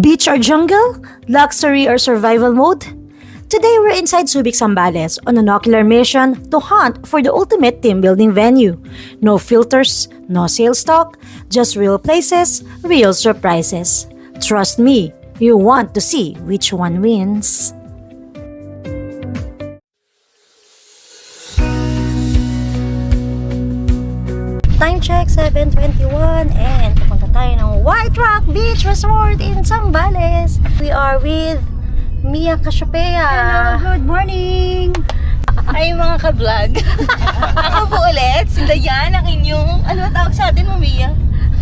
Beach or jungle? Luxury or survival mode? Today we're inside Subic Zambales on an ocular mission to hunt for the ultimate team building venue. No filters, no sales talk, just real places, real surprises. Trust me, you want to see which one wins. Time check, 7:21 and pupunta tayo ng White Rock Beach Resort in Zambales. We are with Mia Casiopea. Hello, good morning! Ay mga ka-vlog. Ako po ulit, si Dayan, ang inyong, ano tawag sa atin mo, Mia?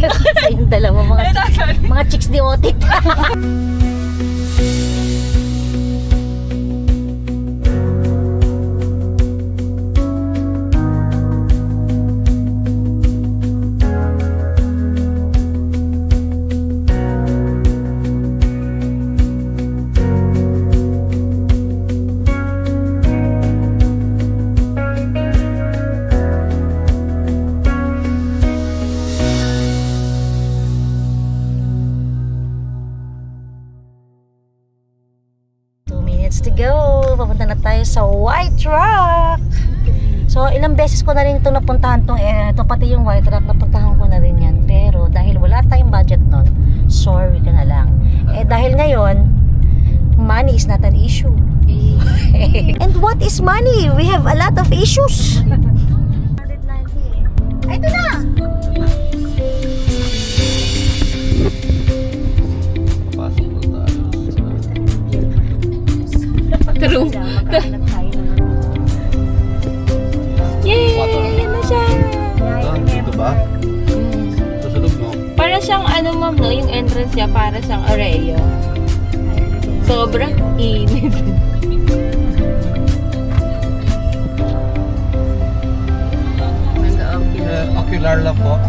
Sa yung dalawa Ano tawag sa atin? mga chicks di otit. To go. Papunta na tayo sa White Rock. So, ilang beses ko na rin ito napuntahan ito pati yung White Rock, napuntahan ko na rin yan. Pero, dahil wala tayong budget nun, sorry ka na lang. Dahil ngayon, money is not an issue. And what is money? We have a lot of issues. 190. Ay, ito na! True. Yay! Yan na siya! Dito ba? Susunod mo. Para siyang ano ma'am, no? Yung entrance niya para siyang Oreo. Sobrang init. Ocular lang po.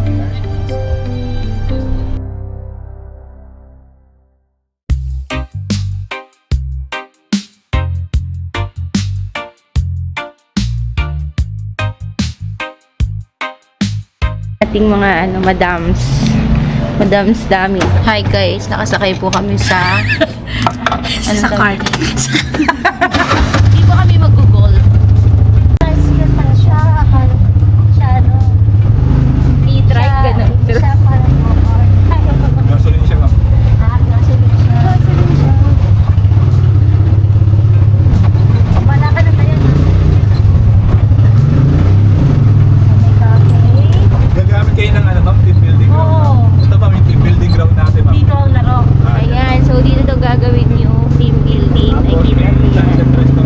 Ating mga madams dami. Hi guys, nakasakay po kami sa Sa cart. Hindi po kami mag-google. Sikat pa siya. Siya, ano? I-drive ganun. Siya parang motor. Gasoline siya, ma'am. Gasoline siya. Gasoline siya. Wala ka na tayo. May cafe. Gagamit kayo ng ano, ma'am? Team building ground. Oo. Ito pa, yung team building ground natin, ma'am. Dito ang laro. Ayan, so dito daw gagawin yung team building. Tapos, Nakikita may ko yan. sunset restaurant.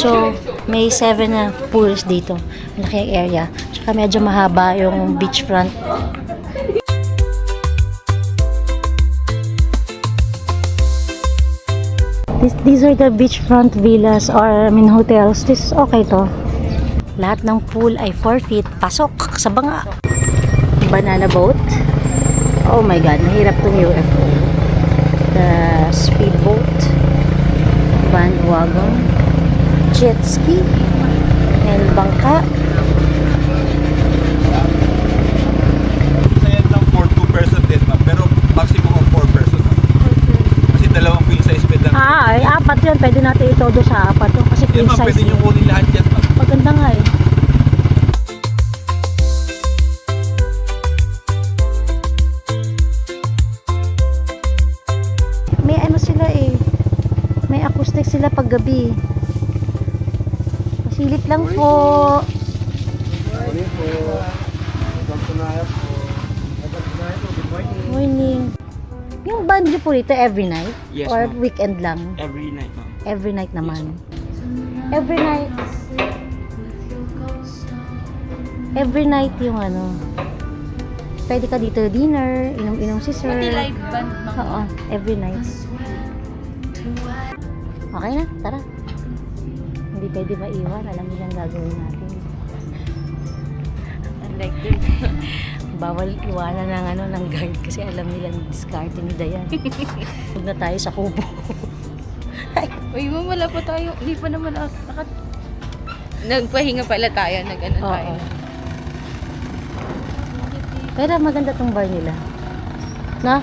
So, may 7 na pools dito. Malaki ang area. Tsaka medyo mahaba yung beachfront. These are the beachfront villas or hotels. This is okay to. Lahat ng pool ay 4 feet. Pasok sa banga. Banana boat. Oh my God, nahirap tong UFO. The speedboat. Bandwagon. Jet ski. And bangka. Isa yan lang for 2 person din ma'am. Pero maximum of 4 person. Kasi dalawang queen size bed lang. Ay, 4 yun. Pwede natin itodo sa 4 to. Kasi Yan queen ma'am, size. pwede nyo kunin lahat yan ma'am. Maganda nga eh. May ano sila eh. May acoustic sila pag gabi. Masilip lang po. Morning. Yung band nyo po dito every night? Yes, Or ma'am. weekend lang? Every night, ma'am. Every night naman. Every night. Every night yung ano. Pwede ka dito dinner, inom-inom si sir. Pati live band, ma'am. Oo, every night. Okay na, tara. Hindi pwede maiwan. Alam niyo ang gagawin natin. Unlike this. Bawal iwanan ng guard kasi alam nila ang diskarte ni Dayan. Huwag na tayo sa kubo. Uy, ma'am, wala pa tayo. Hindi pa naman nagpahinga pala tayo. Nag-ano Oo. tayo. Pero maganda tong bar nila. Na?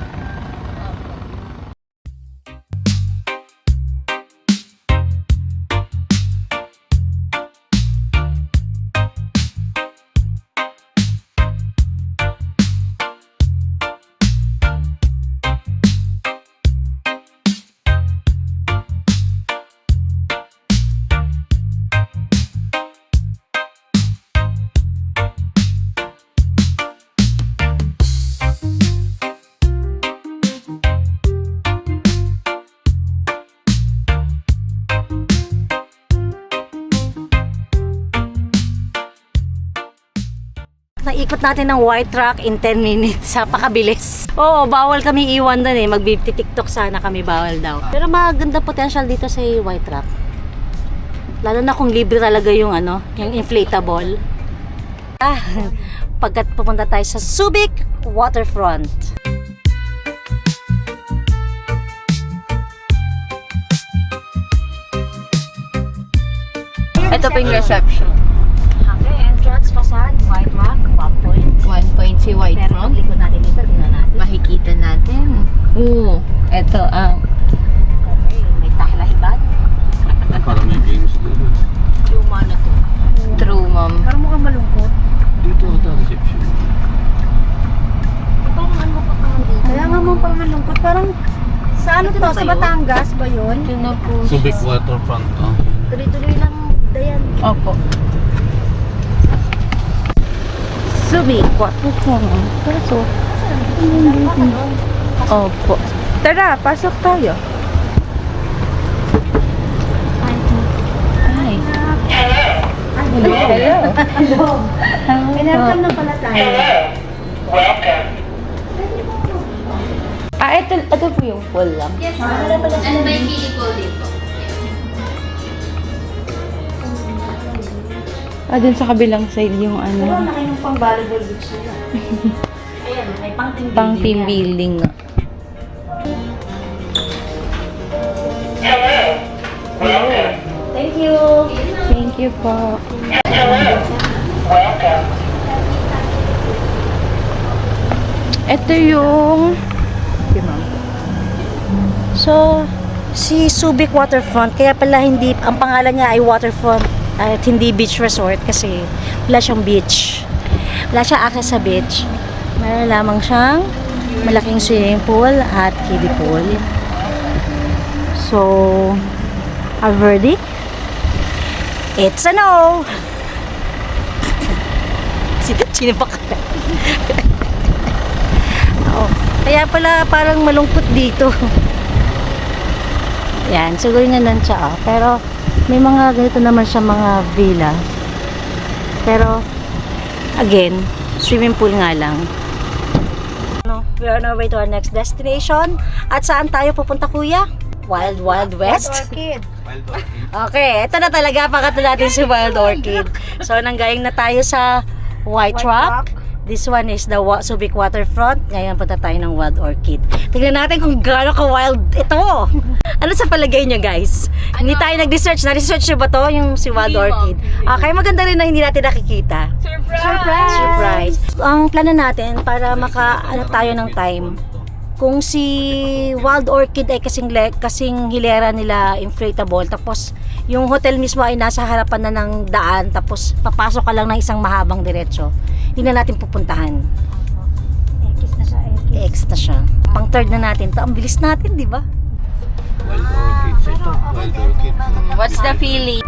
Naikot natin ng white truck in 10 minutes. Napakabilis. Oo, bawal kami iwan doon eh. Mag-tiktok sana kami, bawal daw. Pero maganda potential dito sa white truck. Lalo na kung libre talaga yung yung inflatable. Pagkat pupunta tayo sa Subic Waterfront. Ito pa yung reception. Okay, entrance facade, white rock, 1 point. 1 point si White Pero Rock. paglikod natin dito, tingnan natin. Makikita natin. Oo. Ito ang Okay, may tahlahibad. Para may games din. Luma na to. true, ma'am. Parang mukhang malungkot. Dito ata reception. Parang ano ka pa dito? Kaya nga mo pang malungkot. Parang sa ano Ito to? na ba Sa yun? Batangas ba yun? Ito na po. Subic Waterfront. Oh. Tuloy-tuloy lang, Dayan. Opo. Subic Waterfront. Pero Opo. Tara, pasok tayo. Hi. Hello. Welcome na pala tayo. Ito po yung pool lang. And may kiddie pool dito. Dun sa kabilang side yung ano, laki ng pang volleyball beach nila. Ayan, may pang team pang building team yan. building nga. Thank you. Thank you po. Ito yung So, si Subic Waterfront, kaya pala hindi, ang pangalan niya ay Waterfront at hindi beach resort kasi wala siyang beach. Wala siyang access sa beach. Meron lamang siyang malaking swimming pool at kiddie pool. So, our verdict? It's a no! Sino ba ka? Oh, kaya pala parang malungkot dito. Yan, siguro nga lang siya. Pero May mga ganito naman siya mga villa. Pero, again, swimming pool nga lang. No, we're on our way to our next destination. At saan tayo pupunta, kuya? Wild Wild West? Orchid. Wild Orchid. Okay, ito na talaga. Pangatlo natin si Wild Orchid. So, nanggaling na tayo sa White Rock. This one is the Subic Waterfront. Ngayon punta tayo ng Wild Orchid. Tingnan natin kung gaano ka-wild ito. Ano sa palagay nyo, guys? Hindi tayo nag-research. Na-research nyo ba to? Yung si Wild Orchid. Okay, maganda rin na hindi natin nakikita. Surprise! Ang plano natin para maka-ano tayo ng time. Kung si Wild Orchid ay kasing hilera nila inflatable, tapos yung hotel mismo ay nasa harapan na ng daan, tapos papasok ka lang ng isang mahabang diretso, yun na natin pupuntahan. X na siya, X. X na siya. Pang third na natin to. Ang bilis natin, di ba? Wild Orchids ito. Wild Orchids. What's the feeling?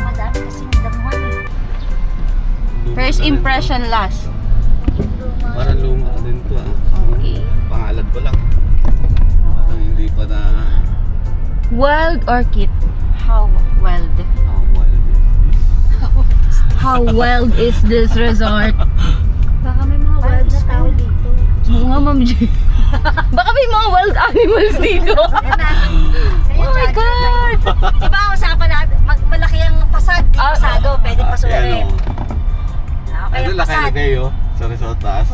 Madami kasing damuhan eh. First impression last. Parang luma din to ah. Okay. Pangalan ko lang. Parang hindi pa na Wild Orchid. How wild? wild is this. How wild is this resort? Baka may mga wild na tao dito. Oo nga, Ma'am J. Baka may mga wild animals dito. Oh my God! Diba, usapan natin, malaki ang pasad, di pasado, pwede pasukin. Ayan, Okay, ano ang laki na pasad. kayo sa resort taas?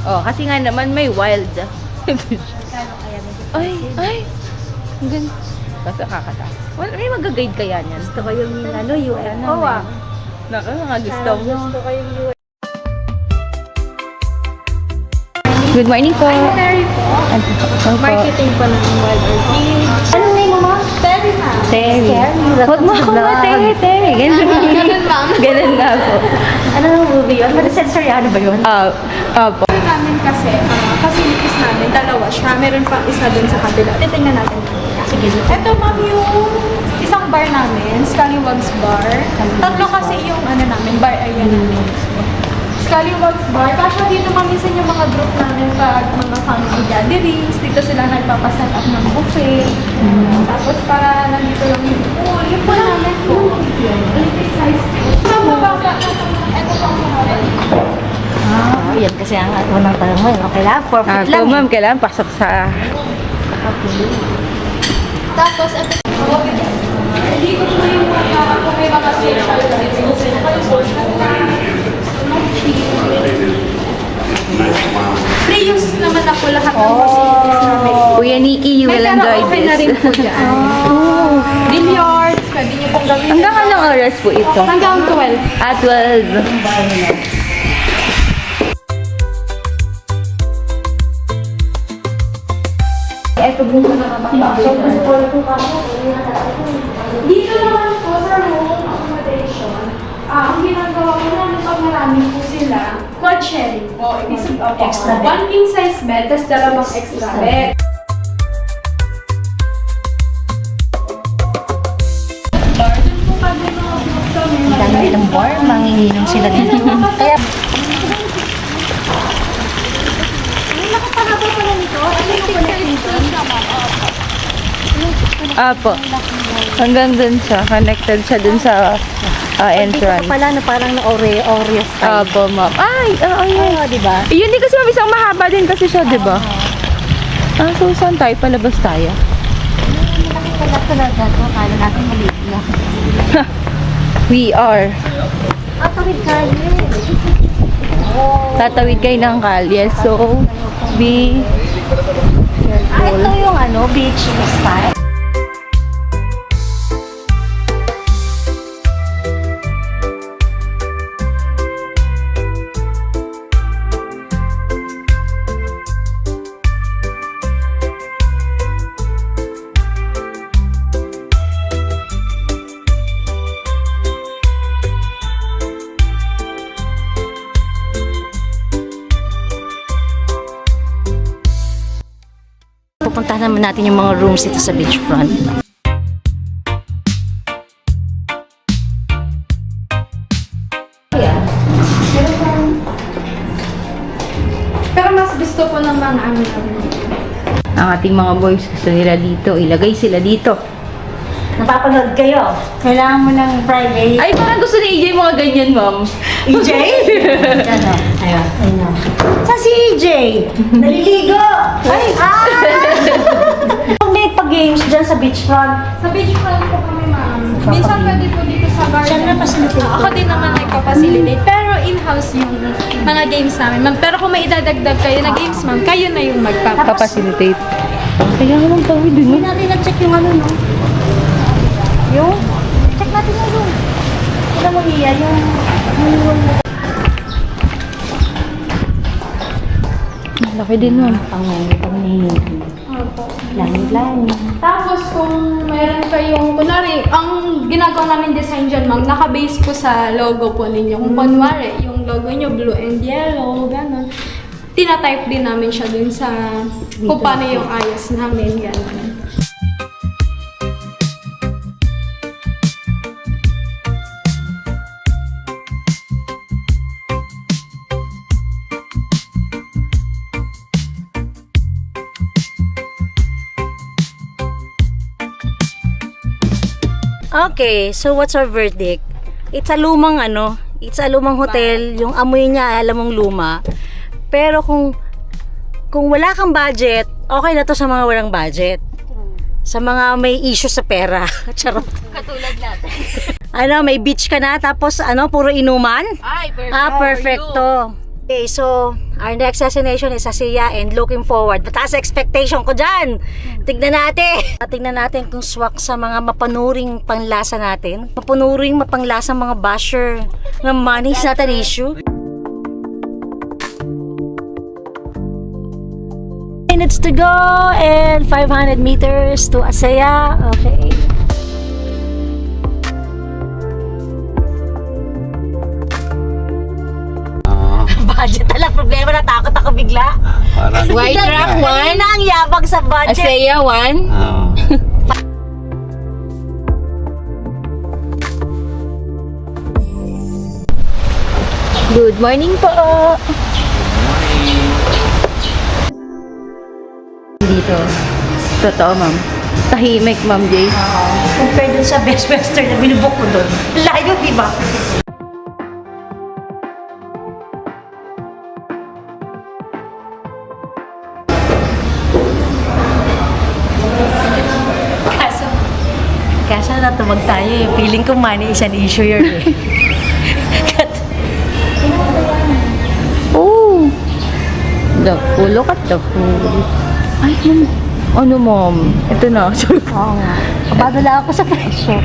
Oh, kasi nga naman may wild. Ay. Ang ganda. Basta kakata. May mag-guide kaya niyan. Gusto ko yung UN. Oo ah. Naka, mga gusto mo. Gusto ko yung UN. Good morning po. I'm Terry po. Marketing po ng Wild Orchid. Ano name mo, ma'am? Terry, ma'am. Terry. Huwag mo akong Terry. Ganun ma'am. Ganun nga po. Ano ang movie yun? Ano ba yun? Opo. Namin kasi, facilities namin, dalawa siya. Meron pang isa dun sa kabila. Titingnan natin. Sige. Ito, ma'am, yung isang bar namin, Scallywags Bar. Tatlo kasi yung namin, bar area namin. Scallywags Bar. Kasi dito minsan yung mga group namin pag mga family gatherings. Dito sila nagpapaset up ng buffet. Tapos para nandito lang yung pool. Yung pool namin po. Olympic size pool. Sa mababa na ito po ang mahaba. Yan kasi ang unang tanong mo. Okay lang, 4 feet lang. Ma'am, kailangan pasok sa... Tapos, ito dito po yung mga kung may mga social lights. Free use naman ako lahat ng facilities namin. Kuya Nikki, you will enjoy okay na rin this. po dyan. Billiards, pwede niyo pong gawin. Hanggang anong oras po ito? Hanggang 12. At 12. Ito buong dito naman po sa room accommodation, ang ginagawa ko namin pag marami po sila, quad sharing po. Ibig sabihin, Extra bed. one king size bed, tas dalawang extra bed. Bar, dun po kami mga group kami. Ang dami ng bar, manginginom sila dito. Kaya, May nakapahaba pala nito. Ano yung connection? Apo. Hanggang dun siya. Connected siya dun sa dito entrance. ka pala na parang na Oreo style. Apo, ma'am. Ay, oo, yun. Oo, di ba? Yun din kasi ma'am, isang mahaba din kasi siya, di ba? So saan tayo? Palabas tayo? Malaki pala talaga to. Kala natin maliit lang. We are. Tawid ka Tatawid kayo ng kalye. So, be ito yung beach style. Pupuntahan naman natin yung mga rooms dito sa beachfront. Pero mas gusto po ng mga amin. Ang ating mga boys gusto nila dito. Ilagay sila dito. Napapanood kayo. Kailangan mo ng private. Ay, parang gusto ni EJ mga ganyan, ma'am. EJ? Ano? Ayun. Ayun. Sa si EJ? Naliligo! Ay! May pag-games dyan sa beachfront. Sa beachfront po kami, ma'am. Minsan pwede po dito sa garden. Siya na facilitate. Ako din naman nagpa-facilitate. Pero in-house yung mga games namin, ma'am. Pero kung may idadagdag kayo na games, ma'am, kayo na yung Kapacilitate. Kaya naman tawid din. Hindi natin na-check yung ano, no? Yung? Check natin yung room. Alam mo, Iya, yung room. Laki din, ma'am. Pang-nihintay. Langit-langit. Tapos kung mayroon kayong, kunwari, ang ginagawa namin design dyan, ma'am, naka-base po sa logo po ninyo. Kung kunwari, yung logo nyo, blue and yellow, gano'n. Tina-type din namin siya dun sa kung paano yung ayos namin, gano'n. Okay, so what's our verdict? It's a lumang it's a lumang hotel. Yung amoy niya, alam mong luma. Pero kung wala kang budget, okay na to sa mga walang budget. Sa mga may issue sa pera. Charot. Katulad natin. May beach ka na, tapos puro inuman? Ay, perfect. Perfecto. Okay, so our next destination is Asiya and looking forward. Mataas expectation ko dyan. Tignan natin kung swak sa mga mapanuring panglasa natin. Mapanuring mapanglasa mga basher ng money is not an issue. Minutes to go and 500 meters to Asiya. Okay. Budget talaga problema, natakot ako bigla. Parang White Rock 1. Kanina ang yabang sa budget. Asaya 1. Good morning po. Dito. Totoo, ma'am. Tahimik, ma'am Jay. Compared dun sa Best Western na binubok ko doon. Layo, di ba? Kaso natumag tayo eh. Feeling ko money is an issue yun eh. Oh! The pool. Look at the pool. Ay, ma'am. Ano, ma'am? Ito na. Sorry. Oo nga. Kabado lang ako sa presyo.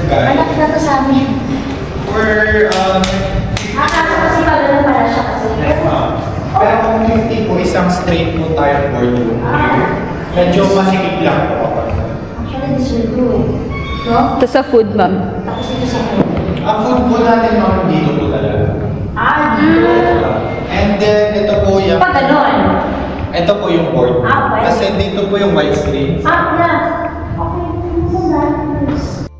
Malaki na to sa amin. Kasi maganda pala siya kasi. Pero kung 50 po, isang straight po tayo board room here. Medyo masikip lang po. Actually, this will do eh. No? Ito sa food, ma'am. Tapos dito sa food. Ang food po natin mga dito po talaga. Dito. And then, ito po yung... Pag ganon. Ito po yung board. Pwede. Kasi dito po yung white screen. Yeah. Okay, nice.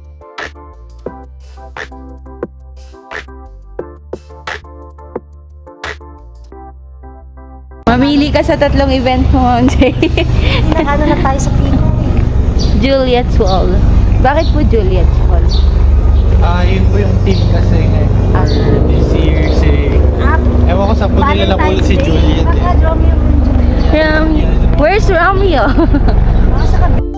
Mamili ka sa tatlong event mo, ma'am Jay. Pinakano na tayo sa Pico. Juliet's Wall. Bakit po Juliet's Wall? Yun po yung team kasi for this year. Ewan ko sa po nila napulot si Juliet. Baka Romeo and Juliet. Where's Romeo? Baka sa kabila.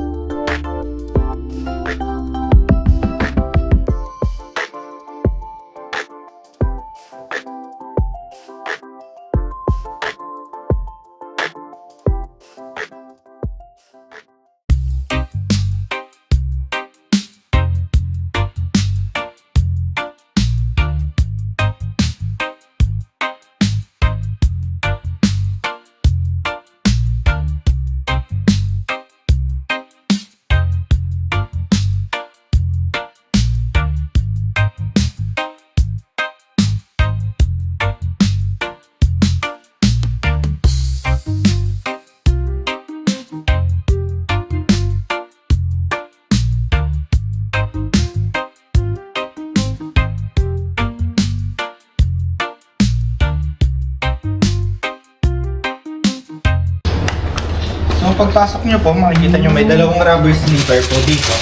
pagpasok nyo po, makikita nyo may dalawang rubber sleeper po dito.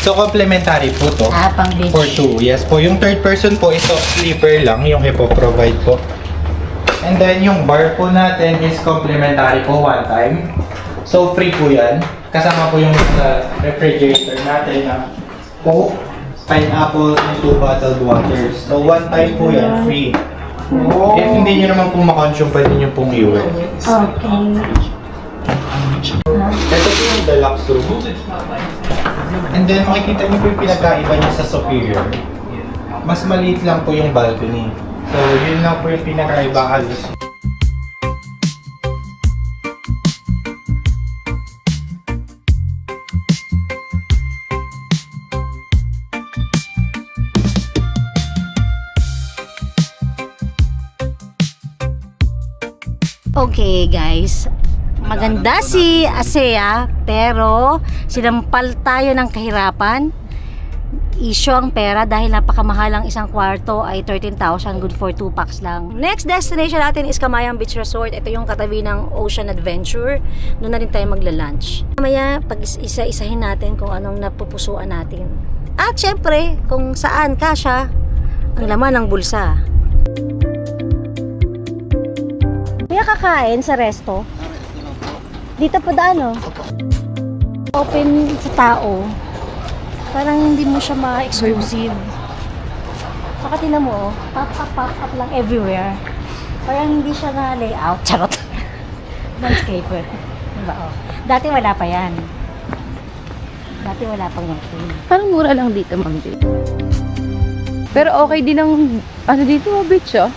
So, complementary po to. Pang beach. For 2. Yes po. Yung third person po, ito sleeper lang, yung provide po. And then, yung bar po natin is complementary po one time. So, free po yan. Kasama po yung sa refrigerator natin na Coke, pineapple, and 2 bottled waters. So, one time po yan, free. If hindi nyo naman po makonsume, pwede nyo pong iwan. Okay. Ito po yung deluxe room. And then makikita niyo po yung pinagkaiba niya sa superior. Mas maliit lang po yung balcony. So yun lang po yung pinagkaiba halos. Okay guys, maganda si Asea pero sinampal tayo ng kahirapan. Issue ang pera dahil napakamahalang isang kwarto ay 13,000, good for 2 packs lang. Next destination natin is Kamayang Beach Resort. Ito yung katabi ng Ocean Adventure. Doon na rin tayo magla-lunch. Mamaya pag isa-isahin natin kung anong napupusuan natin. At syempre kung saan kasya ang laman ng bulsa. Kaya kakain sa resto. Dito pa daan, oh. Open sa tao. Parang hindi mo siya ma-exclusive. Saka tinan mo, oh. Pop up lang everywhere. Parang hindi siya na layout. Charot. Landscaper. Diba, oh. Dati wala pa yan. Dati wala pang ganito. Parang mura lang dito, Ma'am J. Pero okay din ang, ano dito, beach, oh.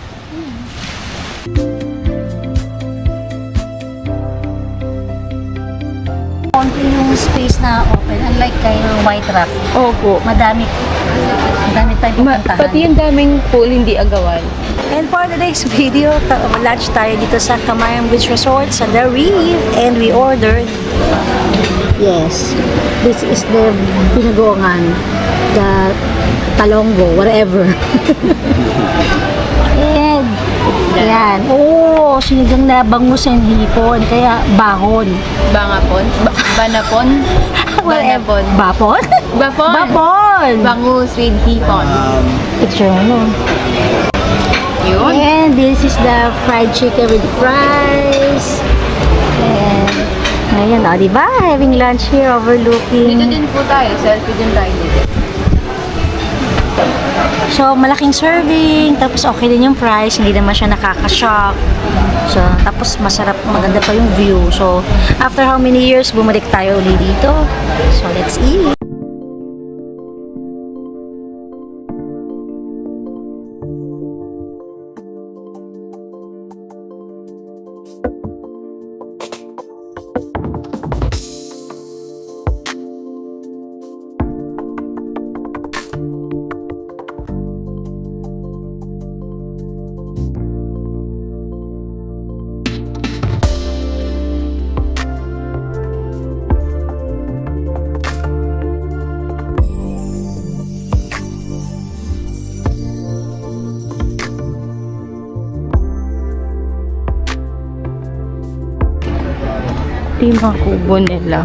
Konti yung space na open. Unlike kay White Rock. Opo. Madami tayong pupuntahan. Pati yung daming pool, hindi agawan. And for today's video, lunch tayo dito sa Kamayang Beach Resort sa The Reef. And we ordered, yes, this is the binagoongan, the talonggo, whatever. And, yan. Oh, sinigang na bangus and hipon, kaya bahon. Bangapon? Banapon? Banapon. Bapon? Bapon? Bapon! Bangus with hipon. Picture mo. Yun. And this is the fried chicken with fries. And, ngayon, oh, diba? Having lunch here overlooking. Dito din po tayo. Selfie din tayo dito. So, malaking serving, tapos okay din yung price, hindi naman siya nakaka-shock. So, tapos masarap, maganda pa yung view. So, after how many years, bumalik tayo ulit dito. So, let's eat. Ito yung mga kubo nila.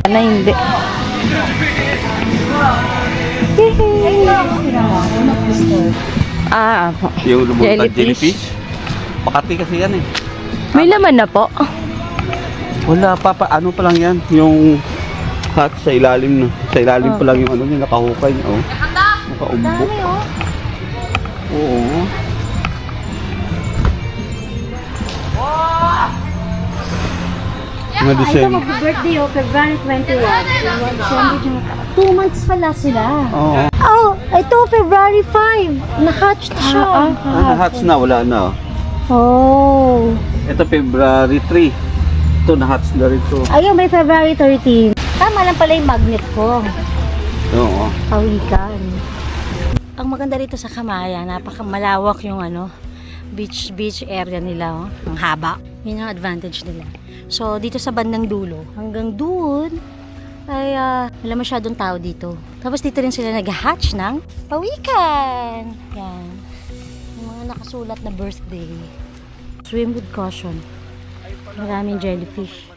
Na hindi. Ah, Yung lumutang Jellyfish. jellyfish. Makati kasi yan eh. may laman na po. Wala pa, ano pa lang yan. Yung hat sa ilalim na. Sa ilalim pa lang yung ano niya, nakahukay niya. Oh. Nakaumbo. Oo. Mga Ito December. mag-birthday oh, February 21. 2 months pala sila. Oo. Oh, ito February 5. Na-hatched siya. Hatch na, wala na. Oh. Oh. Ito February 3. Ito na-hatch na rin to. Ayun, may February 13. Tama lang pala yung magnet ko. Oo. Pawikan. Ang maganda rito sa Kamaya, napakamalawak yung beach area nila. Ang haba. Yun ang advantage nila. So, dito sa bandang dulo, hanggang doon, ay wala masyadong tao dito. Tapos dito rin sila nag-hatch ng pawikan. Yan. Yung mga nakasulat na birthday. Swim with caution. Maraming jellyfish.